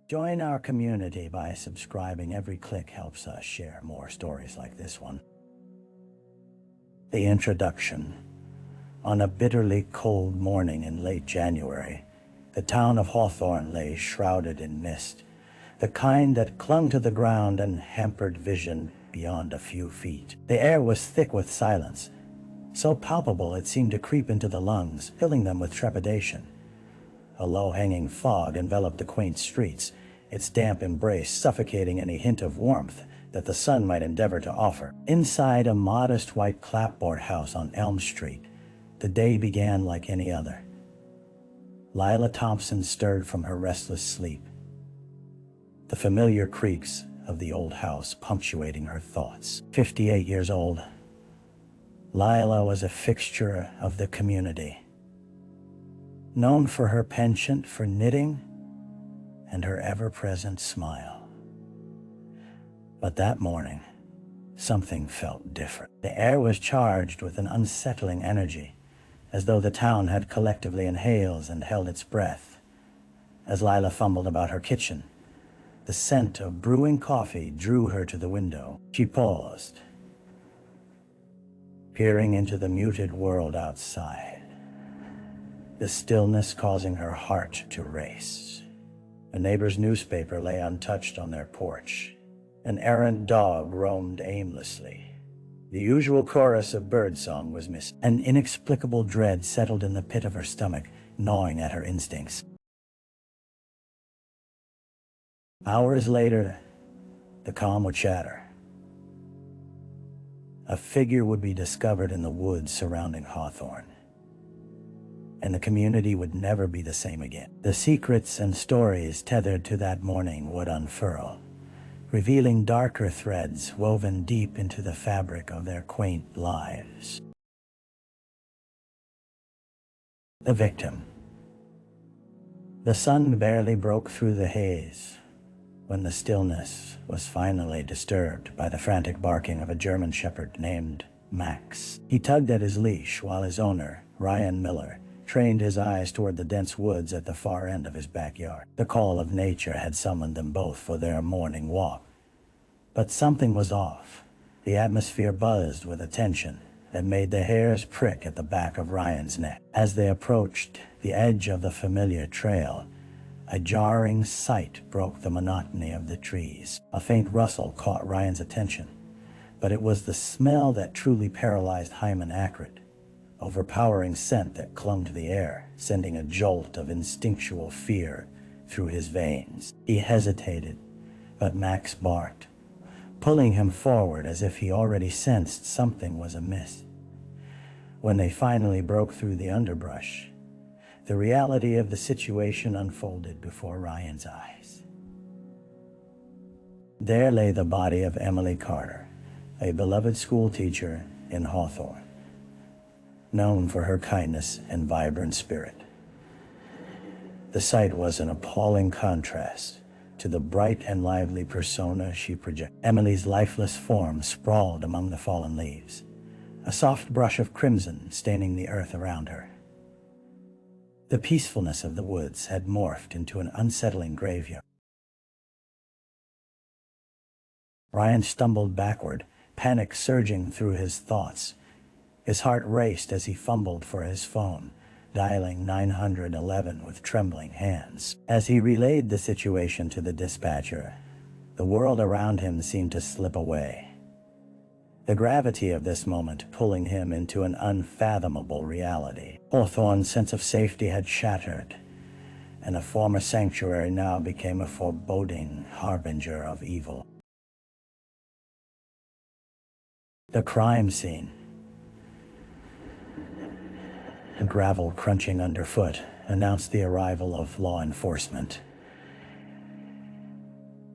Join our community by subscribing. Every click helps us share more stories like this one. The introduction. On a bitterly cold morning in late January, the town of Hawthorne lay shrouded in mist, the kind that clung to the ground and hampered vision beyond a few feet. The air was thick with silence, so palpable it seemed to creep into the lungs, filling them with trepidation. A low-hanging fog enveloped the quaint streets, its damp embrace suffocating any hint of warmth that the sun might endeavor to offer. Inside a modest white clapboard house on Elm Street, the day began like any other. Lila Thompson stirred from her restless sleep, the familiar creaks of the old house punctuating her thoughts. 58 years old, Lila was a fixture of the community, known for her penchant for knitting and her ever-present smile. But that morning, something felt different. The air was charged with an unsettling energy, as though the town had collectively inhaled and held its breath. As Lila fumbled about her kitchen, the scent of brewing coffee drew her to the window. She paused, peering into the muted world outside, the stillness causing her heart to race. A neighbor's newspaper lay untouched on their porch. An errant dog roamed aimlessly. The usual chorus of birdsong was missing. An inexplicable dread settled in the pit of her stomach, gnawing at her instincts. Hours later, the calm would shatter. A figure would be discovered in the woods surrounding Hawthorne, and the community would never be the same again. The secrets and stories tethered to that morning would unfurl, revealing darker threads woven deep into the fabric of their quaint lives. The victim. The sun barely broke through the haze when the stillness was finally disturbed by the frantic barking of a German shepherd named Max. He tugged at his leash while his owner, Ryan Miller, trained his eyes toward the dense woods at the far end of his backyard. The call of nature had summoned them both for their morning walk. But something was off. The atmosphere buzzed with a tension that made the hairs prick at the back of Ryan's neck. As they approached the edge of the familiar trail, a jarring sight broke the monotony of the trees. A faint rustle caught Ryan's attention, but it was the smell that truly paralyzed Hyman Ackred. Overpowering scent that clung to the air, sending a jolt of instinctual fear through his veins. He hesitated, but Max barked, pulling him forward as if he already sensed something was amiss. When they finally broke through the underbrush, the reality of the situation unfolded before Ryan's eyes. There lay the body of Emily Carter, a beloved schoolteacher in Hawthorne, known for her kindness and vibrant spirit. The sight was an appalling contrast to the bright and lively persona she projected. Emily's lifeless form sprawled among the fallen leaves, a soft brush of crimson staining the earth around her. The peacefulness of the woods had morphed into an unsettling graveyard. Ryan stumbled backward, panic surging through his thoughts. His heart raced as he fumbled for his phone, dialing 911 with trembling hands. As he relayed the situation to the dispatcher, the world around him seemed to slip away, the gravity of this moment pulling him into an unfathomable reality. Hawthorne's sense of safety had shattered, and a former sanctuary now became a foreboding harbinger of evil. The crime scene. The gravel crunching underfoot announced the arrival of law enforcement.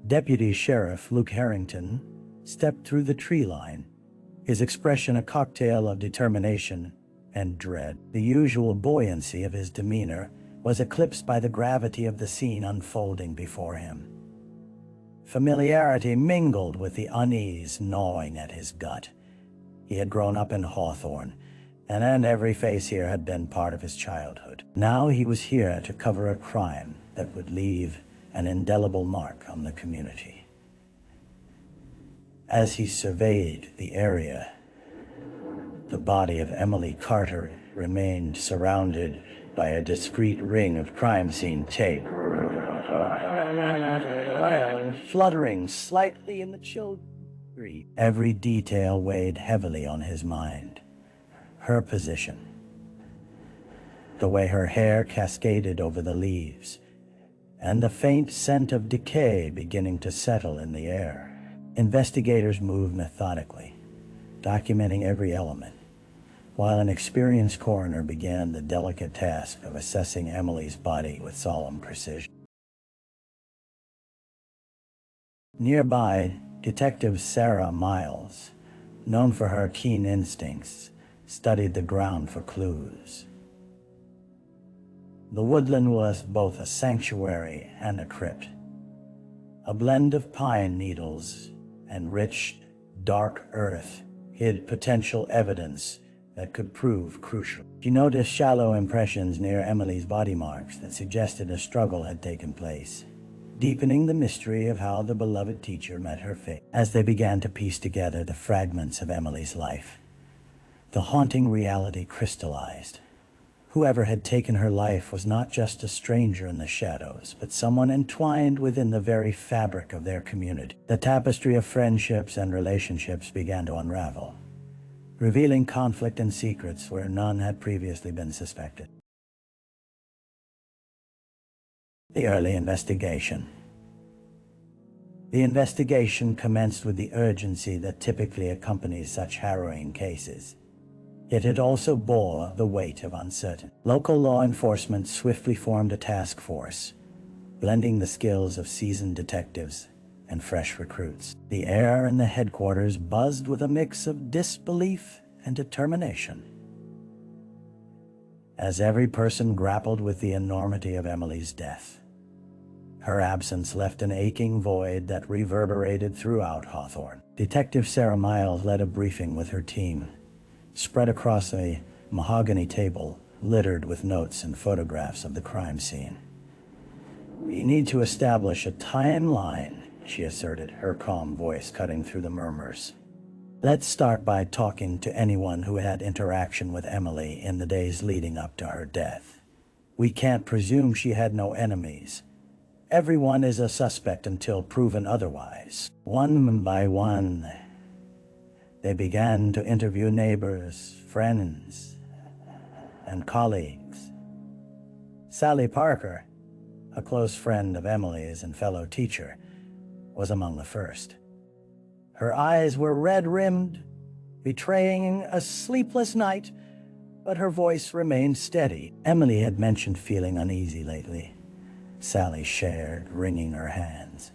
Deputy Sheriff Luke Harrington stepped through the tree line, his expression a cocktail of determination and dread. The usual buoyancy of his demeanor was eclipsed by the gravity of the scene unfolding before him. Familiarity mingled with the unease gnawing at his gut. He had grown up in Hawthorne, and every face here had been part of his childhood. Now he was here to cover a crime that would leave an indelible mark on the community. As he surveyed the area, the body of Emily Carter remained surrounded by a discreet ring of crime scene tape, fluttering slightly in the chill breeze. Every detail weighed heavily on his mind. Her position, the way her hair cascaded over the leaves, and the faint scent of decay beginning to settle in the air. Investigators moved methodically, documenting every element, while an experienced coroner began the delicate task of assessing Emily's body with solemn precision. Nearby, Detective Sarah Miles, known for her keen instincts, studied the ground for clues. The woodland was both a sanctuary and a crypt. A blend of pine needles and rich, dark earth hid potential evidence that could prove crucial. She noticed shallow impressions near Emily's body marks that suggested a struggle had taken place, deepening the mystery of how the beloved teacher met her fate. As they began to piece together the fragments of Emily's life, the haunting reality crystallized. Whoever had taken her life was not just a stranger in the shadows, but someone entwined within the very fabric of their community. The tapestry of friendships and relationships began to unravel, revealing conflict and secrets where none had previously been suspected. The early investigation. The investigation commenced with the urgency that typically accompanies such harrowing cases. Yet it also bore the weight of uncertainty. Local law enforcement swiftly formed a task force, blending the skills of seasoned detectives and fresh recruits. The air in the headquarters buzzed with a mix of disbelief and determination, as every person grappled with the enormity of Emily's death. Her absence left an aching void that reverberated throughout Hawthorne. Detective Sarah Miles led a briefing with her team, spread across a mahogany table littered with notes and photographs of the crime scene. "We need to establish a timeline," she asserted, her calm voice cutting through the murmurs. "Let's start by talking to anyone who had interaction with Emily in the days leading up to her death. We can't presume she had no enemies. Everyone is a suspect until proven otherwise." One by one, they began to interview neighbors, friends, and colleagues. Sally Parker, a close friend of Emily's and fellow teacher, was among the first. Her eyes were red-rimmed, betraying a sleepless night, but her voice remained steady. "Emily had mentioned feeling uneasy lately," Sally shared, wringing her hands.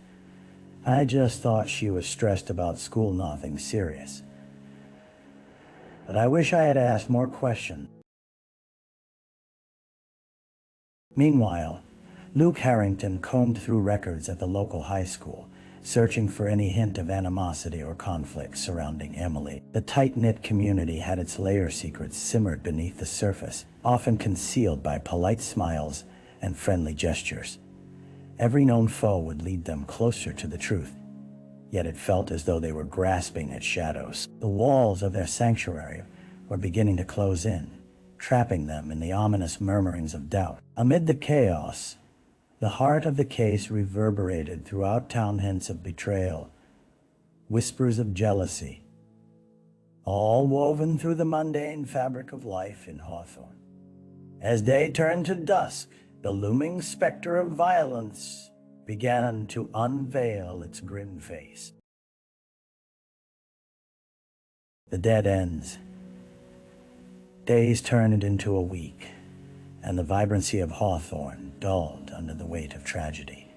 "I just thought she was stressed about school, nothing serious. But I wish I had asked more questions." Meanwhile, Luke Harrington combed through records at the local high school, searching for any hint of animosity or conflict surrounding Emily. The tight-knit community had its layer secrets simmered beneath the surface, often concealed by polite smiles and friendly gestures. Every known foe would lead them closer to the truth, yet it felt as though they were grasping at shadows. The walls of their sanctuary were beginning to close in, trapping them in the ominous murmurings of doubt. Amid the chaos, the heart of the case reverberated throughout town, hints of betrayal, whispers of jealousy, all woven through the mundane fabric of life in Hawthorne. As day turned to dusk, the looming specter of violence began to unveil its grim face. The dead ends. Days turned into a week, and the vibrancy of Hawthorne dulled under the weight of tragedy.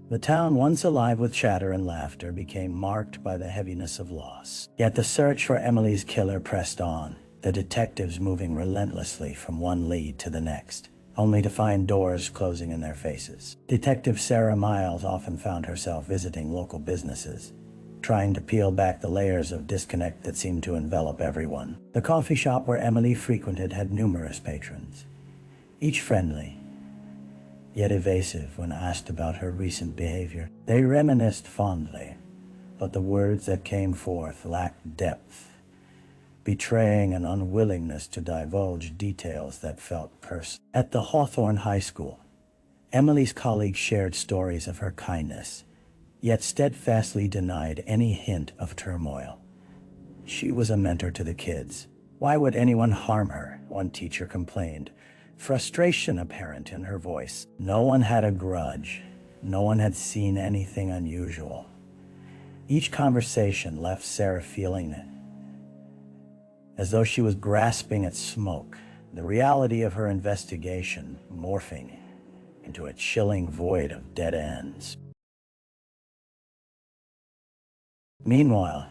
The town, once alive with chatter and laughter, became marked by the heaviness of loss. Yet the search for Emily's killer pressed on, the detectives moving relentlessly from one lead to the next, only to find doors closing in their faces. Detective Sarah Miles often found herself visiting local businesses, trying to peel back the layers of disconnect that seemed to envelop everyone. The coffee shop where Emily frequented had numerous patrons, each friendly, yet evasive when asked about her recent behavior. They reminisced fondly, but the words that came forth lacked depth, betraying an unwillingness to divulge details that felt personal. At the Hawthorne High School, Emily's colleagues shared stories of her kindness, yet steadfastly denied any hint of turmoil. She was a mentor to the kids. Why would anyone harm her? One teacher complained, frustration apparent in her voice. No one had a grudge. No one had seen anything unusual. Each conversation left Sarah feeling as though she was grasping at smoke, the reality of her investigation morphing into a chilling void of dead ends. Meanwhile,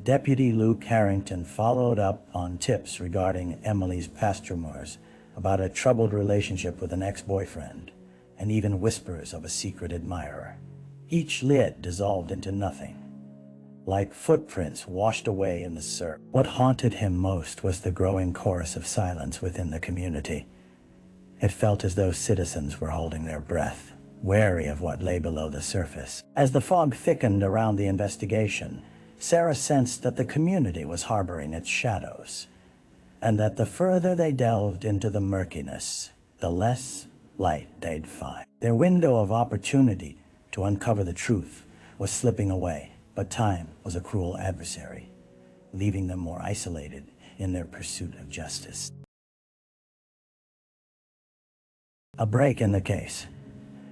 Deputy Luke Harrington followed up on tips regarding Emily's past rumors about a troubled relationship with an ex-boyfriend, and even whispers of a secret admirer. Each lid dissolved into nothing, like footprints washed away in the surf. What haunted him most was the growing chorus of silence within the community. It felt as though citizens were holding their breath, wary of what lay below the surface. As the fog thickened around the investigation, Sarah sensed that the community was harboring its shadows, and that the further they delved into the murkiness, the less light they'd find. Their window of opportunity to uncover the truth was slipping away, but time was a cruel adversary, leaving them more isolated in their pursuit of justice. A break in the case.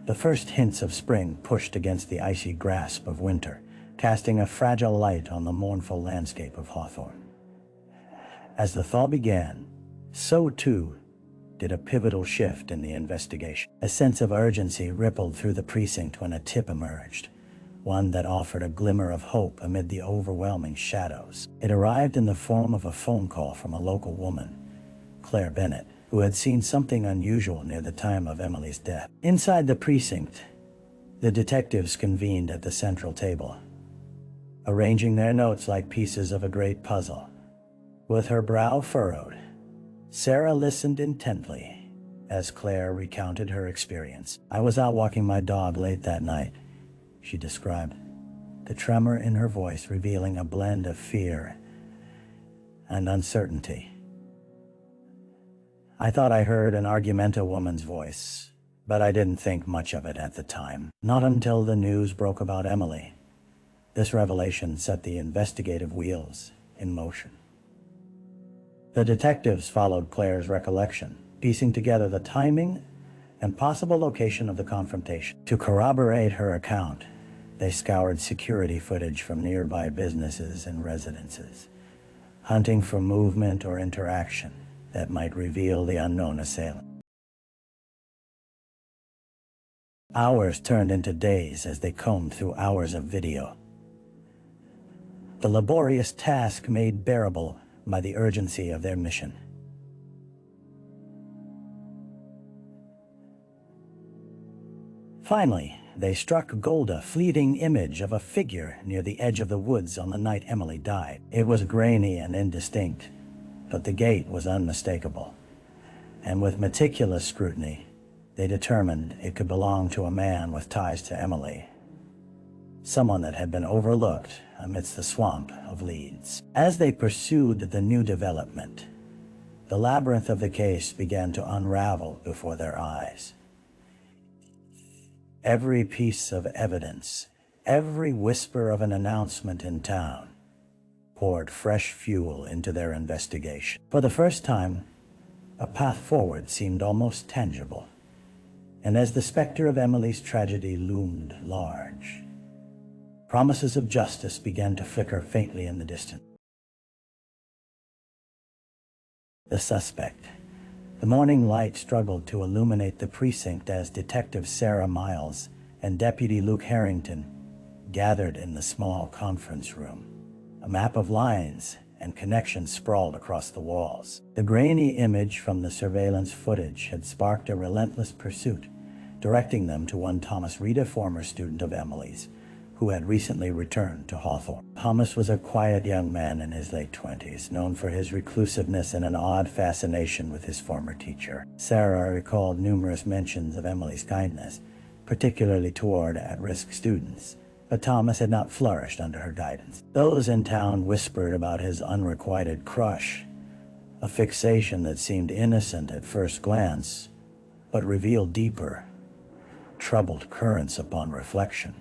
The first hints of spring pushed against the icy grasp of winter, casting a fragile light on the mournful landscape of Hawthorne. As the thaw began, so too did a pivotal shift in the investigation. A sense of urgency rippled through the precinct when a tip emerged, one that offered a glimmer of hope amid the overwhelming shadows. It arrived in the form of a phone call from a local woman, Claire Bennett, who had seen something unusual near the time of Emily's death. Inside the precinct, the detectives convened at the central table, arranging their notes like pieces of a great puzzle. With her brow furrowed, Sarah listened intently as Claire recounted her experience. "I was out walking my dog late that night," she described, the tremor in her voice revealing a blend of fear and uncertainty. "I thought I heard an argumentative woman's voice, but I didn't think much of it at the time. Not until the news broke about Emily. This revelation set the investigative wheels in motion." The detectives followed Claire's recollection, piecing together the timing and possible location of the confrontation. To corroborate her account, they scoured security footage from nearby businesses and residences, hunting for movement or interaction that might reveal the unknown assailant. Hours turned into days as they combed through hours of video, the laborious task made bearable by the urgency of their mission. Finally, they struck gold, a fleeting image of a figure near the edge of the woods on the night Emily died. It was grainy and indistinct, but the gait was unmistakable, and with meticulous scrutiny, they determined it could belong to a man with ties to Emily, someone that had been overlooked amidst the swamp of leads. As they pursued the new development, the labyrinth of the case began to unravel before their eyes. Every piece of evidence, every whisper of an announcement in town, poured fresh fuel into their investigation. For the first time, a path forward seemed almost tangible, and as the specter of Emily's tragedy loomed large, promises of justice began to flicker faintly in the distance. The suspect. The morning light struggled to illuminate the precinct as Detective Sarah Miles and Deputy Luke Harrington gathered in the small conference room. A map of lines and connections sprawled across the walls. The grainy image from the surveillance footage had sparked a relentless pursuit, directing them to one Thomas Reed, a former student of Emily's, who had recently returned to Hawthorne. Thomas was a quiet young man in his late 20s, known for his reclusiveness and an odd fascination with his former teacher. Sarah recalled numerous mentions of Emily's kindness, particularly toward at-risk students, but Thomas had not flourished under her guidance. Those in town whispered about his unrequited crush, a fixation that seemed innocent at first glance, but revealed deeper, troubled currents upon reflection.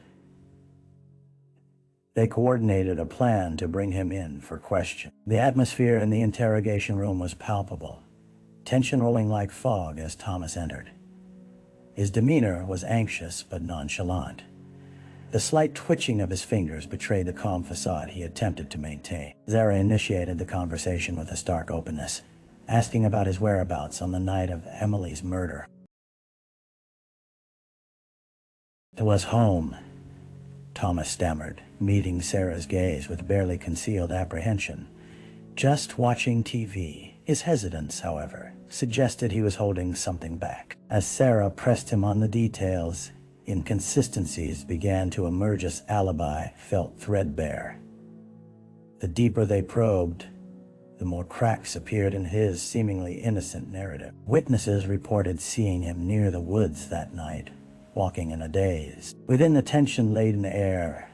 They coordinated a plan to bring him in for question. The atmosphere in the interrogation room was palpable, tension rolling like fog as Thomas entered. His demeanor was anxious but nonchalant. The slight twitching of his fingers betrayed the calm facade he attempted to maintain. Sarah initiated the conversation with a stark openness, asking about his whereabouts on the night of Emily's murder. "It was home," Thomas stammered, meeting Sarah's gaze with barely concealed apprehension. "Just watching TV." His hesitance, however, suggested he was holding something back. As Sarah pressed him on the details, inconsistencies began to emerge as alibi felt threadbare. The deeper they probed, the more cracks appeared in his seemingly innocent narrative. Witnesses reported seeing him near the woods that night, walking in a daze. Within the tension-laden air,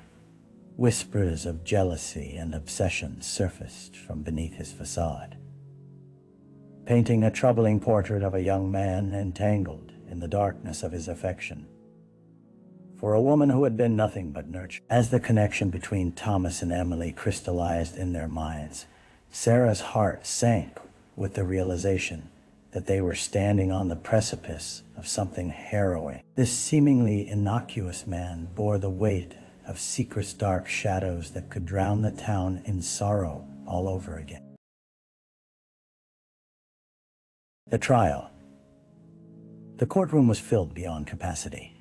whispers of jealousy and obsession surfaced from beneath his facade, painting a troubling portrait of a young man entangled in the darkness of his affection for a woman who had been nothing but nurtured. As the connection between Thomas and Emily crystallized in their minds, Sarah's heart sank with the realization that they were standing on the precipice of something harrowing. This seemingly innocuous man bore the weight of secret dark shadows that could drown the town in sorrow all over again. The trial. The courtroom was filled beyond capacity,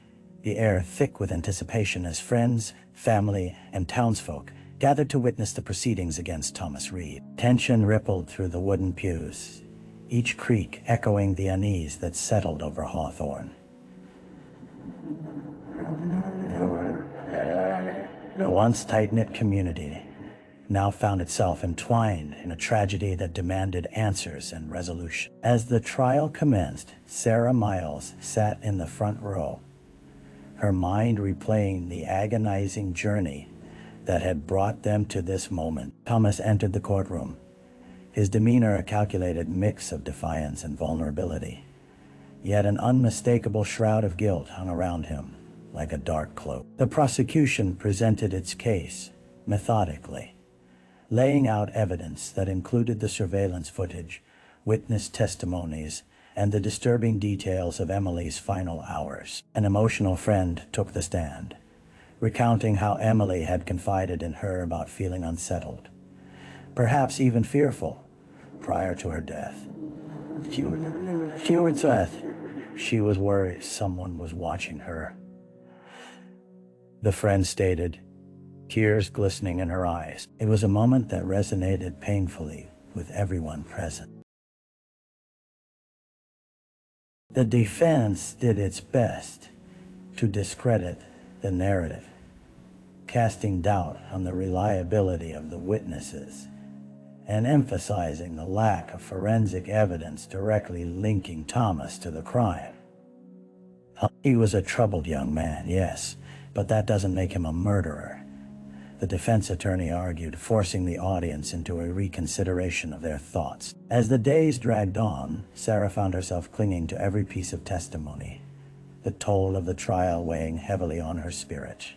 the air thick with anticipation as friends, family, and townsfolk gathered to witness the proceedings against Thomas Reed. Tension rippled through the wooden pews, each creak echoing the unease that settled over Hawthorne. The once tight-knit community now found itself entwined in a tragedy that demanded answers and resolution. As the trial commenced, Sarah Miles sat in the front row, her mind replaying the agonizing journey that had brought them to this moment. Thomas entered the courtroom, his demeanor a calculated mix of defiance and vulnerability, yet an unmistakable shroud of guilt hung around him like a dark cloak. The prosecution presented its case methodically, laying out evidence that included the surveillance footage, witness testimonies, and the disturbing details of Emily's final hours. An emotional friend took the stand, recounting how Emily had confided in her about feeling unsettled, perhaps even fearful, prior to her death. She was worried someone was watching her, the friend stated, tears glistening in her eyes. It was a moment that resonated painfully with everyone present. The defense did its best to discredit the narrative, casting doubt on the reliability of the witnesses and emphasizing the lack of forensic evidence directly linking Thomas to the crime. He was a troubled young man, yes, but that doesn't make him a murderer, the defense attorney argued, forcing the audience into a reconsideration of their thoughts. As the days dragged on, Sarah found herself clinging to every piece of testimony, the toll of the trial weighing heavily on her spirit.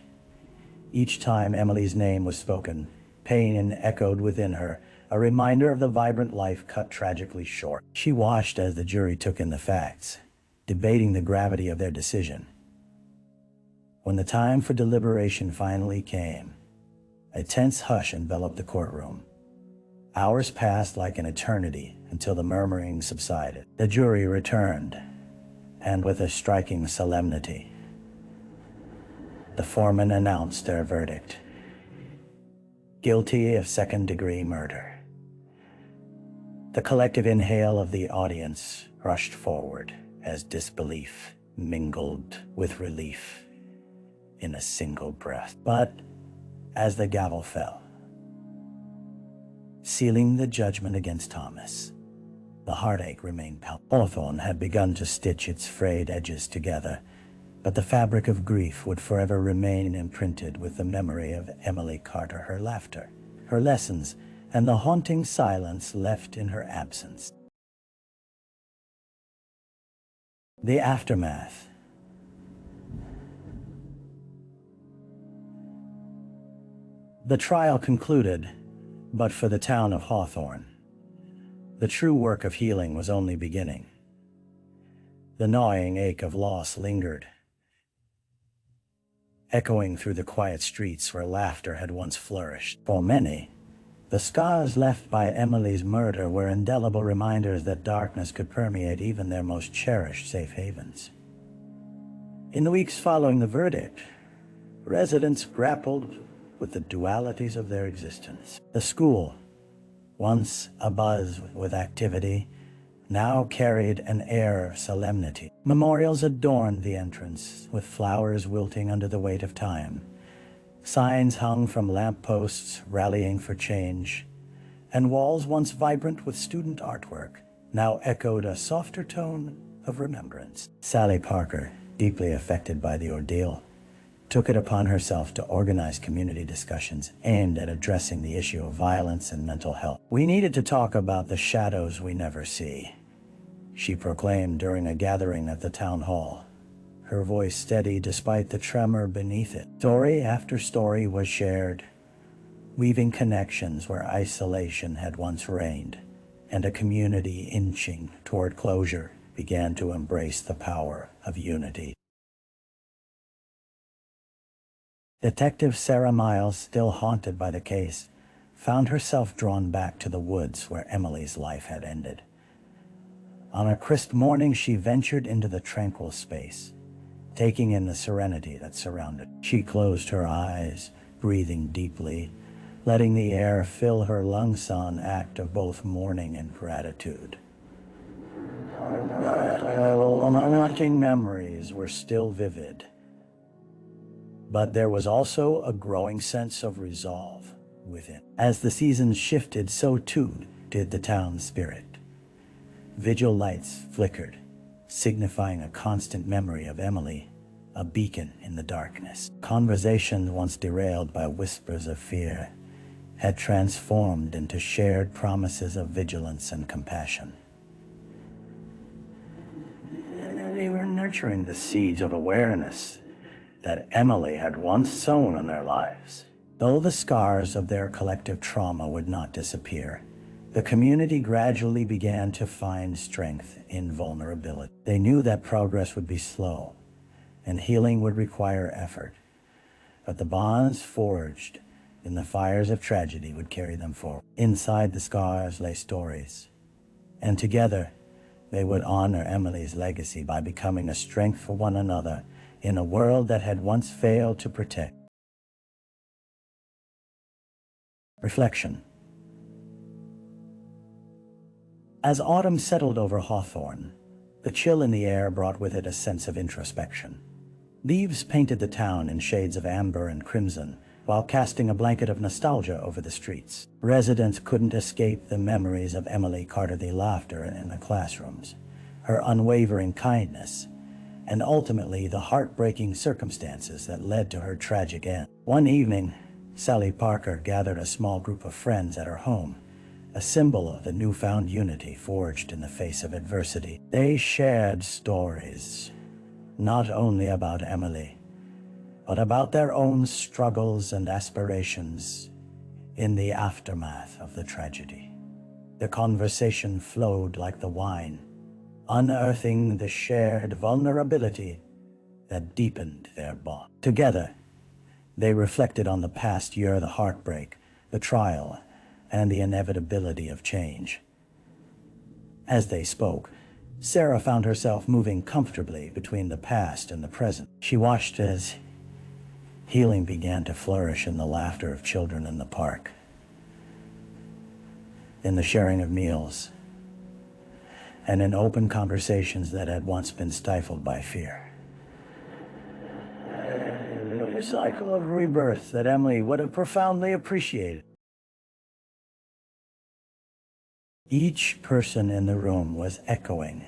Each time Emily's name was spoken, pain echoed within her, a reminder of the vibrant life cut tragically short. She watched as the jury took in the facts, debating the gravity of their decision. When the time for deliberation finally came, a tense hush enveloped the courtroom. Hours passed like an eternity until the murmuring subsided. The jury returned, and with a striking solemnity, the foreman announced their verdict: guilty of second-degree murder. The collective inhale of the audience rushed forward as disbelief mingled with relief. in a single breath. But as the gavel fell, sealing the judgment against Thomas, the heartache remained palpable. Hawthorne had begun to stitch its frayed edges together, but the fabric of grief would forever remain imprinted with the memory of Emily Carter, her laughter, her lessons, and the haunting silence left in her absence. The aftermath. The trial concluded, but for the town of Hawthorne, the true work of healing was only beginning. The gnawing ache of loss lingered, echoing through the quiet streets where laughter had once flourished. For many, the scars left by Emily's murder were indelible reminders that darkness could permeate even their most cherished safe havens. In the weeks following the verdict, residents grappled with the dualities of their existence. The school, once abuzz with activity, now carried an air of solemnity. Memorials adorned the entrance, with flowers wilting under the weight of time. Signs hung from lampposts rallying for change, and walls once vibrant with student artwork now echoed a softer tone of remembrance. Sally Parker, deeply affected by the ordeal, took it upon herself to organize community discussions aimed at addressing the issue of violence and mental health. "We needed to talk about the shadows we never see," she proclaimed during a gathering at the town hall, her voice steady despite the tremor beneath it. Story after story was shared, weaving connections where isolation had once reigned, and a community inching toward closure began to embrace the power of unity. Detective Sarah Miles, still haunted by the case, found herself drawn back to the woods where Emily's life had ended. On a crisp morning, she ventured into the tranquil space, taking in the serenity that surrounded her. She closed her eyes, breathing deeply, letting the air fill her lungs, an act of both mourning and gratitude. Haunting memories were still vivid, but there was also a growing sense of resolve within. As the seasons shifted, so too did the town's spirit. Vigil lights flickered, signifying a constant memory of Emily, a beacon in the darkness. Conversations once derailed by whispers of fear had transformed into shared promises of vigilance and compassion. They were nurturing the seeds of awareness that Emily had once sown in their lives. Though the scars of their collective trauma would not disappear, the community gradually began to find strength in vulnerability. They knew that progress would be slow, and healing would require effort, but the bonds forged in the fires of tragedy would carry them forward. Inside the scars lay stories, and together they would honor Emily's legacy by becoming a strength for one another in a world that had once failed to protect. Reflection. As autumn settled over Hawthorne, the chill in the air brought with it a sense of introspection. Leaves painted the town in shades of amber and crimson, while casting a blanket of nostalgia over the streets. Residents couldn't escape the memories of Emily Carter, the laughter in the classrooms, her unwavering kindness, and ultimately the heartbreaking circumstances that led to her tragic end. One evening, Sally Parker gathered a small group of friends at her home, a symbol of the newfound unity forged in the face of adversity. They shared stories, not only about Emily, but about their own struggles and aspirations in the aftermath of the tragedy. The conversation flowed like the wine, unearthing the shared vulnerability that deepened their bond. Together, they reflected on the past year, the heartbreak, the trial, and the inevitability of change. As they spoke, Sarah found herself moving comfortably between the past and the present. She watched as healing began to flourish in the laughter of children in the park, in the sharing of meals, and in open conversations that had once been stifled by fear. a cycle of rebirth that Emily would have profoundly appreciated. Each person in the room was echoing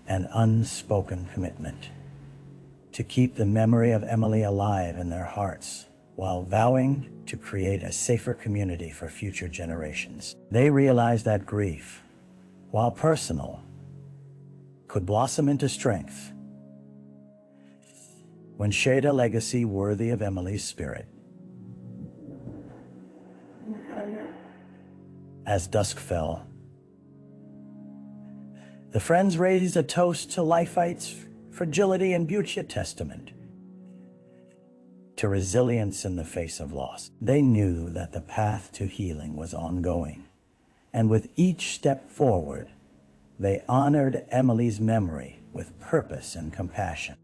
an unspoken commitment to keep the memory of Emily alive in their hearts, while vowing to create a safer community for future generations. They realized that grief, while personal, could blossom into strength when shared a legacy worthy of Emily's spirit. As dusk fell, the friends raised a toast to Lifeite's fragility and beauty, a testament to resilience in the face of loss. They knew that the path to healing was ongoing, and with each step forward, they honored Emily's memory with purpose and compassion.